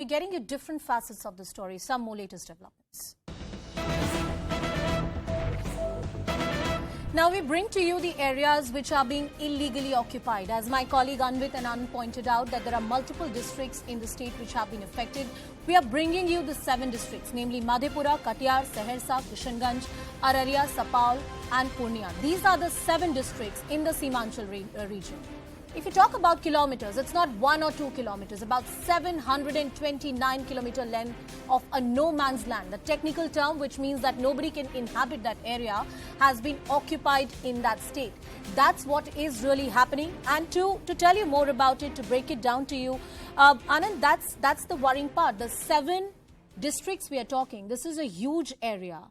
We're getting you different facets of the story, some more latest developments. Now we bring to you the areas which are being illegally occupied. As my colleague Anvit and Anand pointed out that there are multiple districts in the state which have been affected. We are bringing you the 7 districts, namely Madhepura, Katihar, Saharsa, Kishanganj, Araria, Supal and Purnia. These are the 7 districts in the Seemanchal region. If you talk about kilometers, it's not 1 or 2 kilometers, about 729 kilometer length of a no man's land. The technical term, which means that nobody can inhabit that area, has been occupied in that state. That's what is really happening. And to tell you more about it, to break it down to you, Anand, that's the worrying part. The 7 districts we are talking, this is a huge area.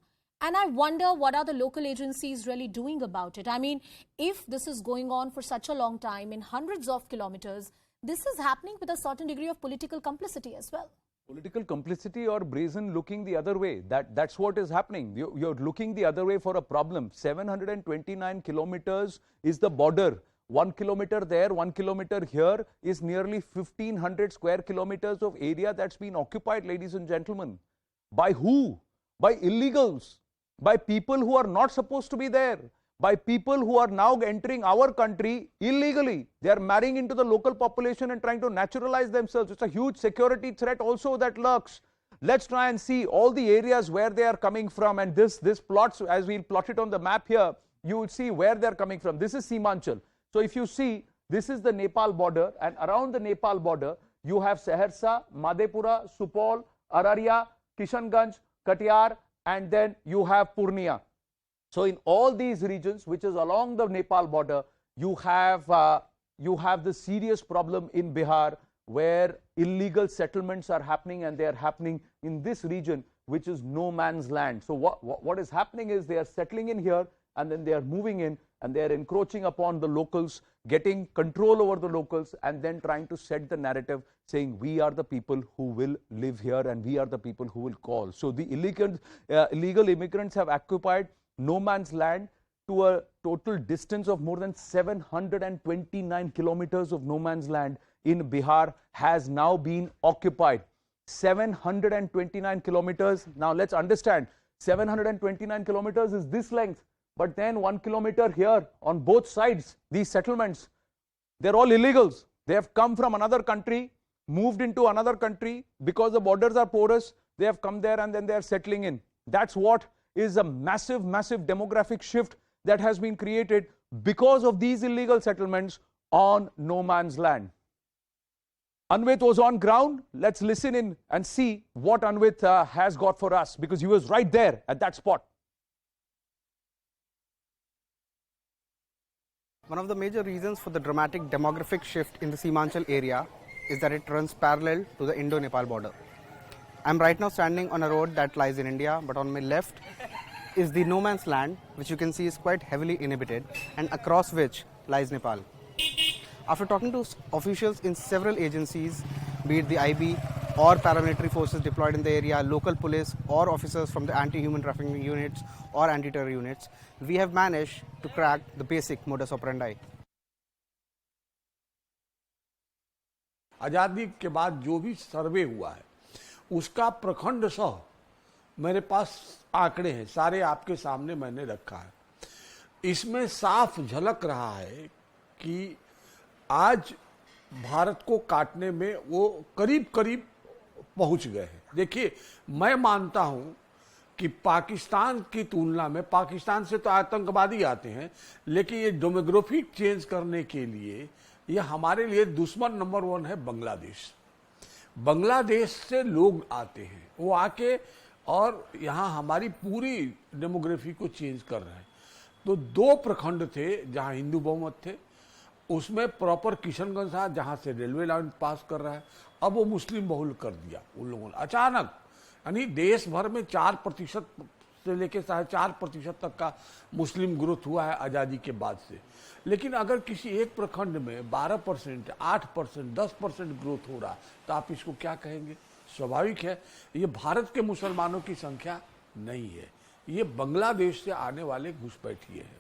And I wonder what are the local agencies really doing about it. I mean, if this is going on for such a long time in hundreds of kilometers, this is happening with a certain degree of political complicity as well. Political complicity or brazen looking the other way. That's what is happening. You're looking the other way for a problem. 729 kilometers is the border. 1 kilometer there, 1 kilometer here is nearly 1500 square kilometers of area that's been occupied, ladies and gentlemen. By who? By illegals. By people who are not supposed to be there, by people who are now entering our country illegally. They are marrying into the local population and trying to naturalize themselves. It's a huge security threat also that lurks. Let's try and see all the areas where they are coming from, and this plots, as we'll plot it on the map here, you will see where they're coming from. This is Seemanchal. So if you see, this is the Nepal border, and around the Nepal border, you have Saharsa, Madhepura, Supal, Araria, Kishanganj, Katihar, and then you have Purnia. So in all these regions, which is along the Nepal border, you have the serious problem in Bihar, where illegal settlements are happening, and they are happening in this region, which is no man's land. So what is happening is they are settling in here, and then they are moving in, and they are encroaching upon the locals, getting control over the locals, and then trying to set the narrative saying we are the people who will live here and we are the people who will call. So the illegal immigrants have occupied no man's land to a total distance of more than 729 kilometers of no man's land in Bihar has now been occupied. 729 kilometers. Now let's understand, 729 kilometers is this length. But then 1 kilometer here on both sides, these settlements, they're all illegals. They have come from another country, moved into another country because the borders are porous. They have come there and then they are settling in. That's what is a massive, massive demographic shift that has been created because of these illegal settlements on no man's land. Anvit was on ground. Let's listen in and see what Anvit has got for us, because he was right there at that spot. One of the major reasons for the dramatic demographic shift in the Seemanchal area is that it runs parallel to the Indo-Nepal border. I'm right now standing on a road that lies in India, but on my left is the no man's land, which you can see is quite heavily inhabited, and across which lies Nepal. After talking to officials in several agencies, be it the IB or paramilitary forces deployed in the area, local police or officers from the anti-human trafficking units or anti-terror units, we have managed to crack the basic modus operandi. आज़ादी के बाद जो भी सर्वे हुआ है उसका प्रखंड सह मेरे पास आंकड़े हैं, सारे आपके सामने मैंने रखा है। इसमें साफ झलक रहा है कि आज भारत को काटने में वो करीब करीब पहुंच गए हैं। देखिए, मैं मानता हूं कि पाकिस्तान की तुलना में, पाकिस्तान से तो आतंकवादी आते हैं, लेकिन ये डेमोग्राफिक चेंज करने के लिए ये हमारे लिए दुश्मन नंबर 1 है बांग्लादेश। बांग्लादेश से लोग आते हैं, वो आके और यहाँ हमारी पूरी डेमोग्राफी को चेंज कर रहे हैं। तो 2 प्रखंड थे जहाँ हिंदू बहुमत थे, उसमें प्रॉपर किशनगंज था जहाँ से रेलवे लाइन पास कर रहा है, अब वो मुस्लिम बहुल कर दिया उन लोगों ने अचानक। यानी देश भर में 4% से लेकर 4.5% तक का मुस्लिम ग्रोथ हुआ है आज़ादी के बाद से। लेकिन अगर किसी एक प्रखंड में 12%, 8%, 10% ग्रोथ हो रहा तो आप इसको क्या कहेंगे? स्वाभाविक है, ये भारत के मुसलमानों की संख्या नहीं है, ये बांग्लादेश से आने वाले घुसपैठिए हैं।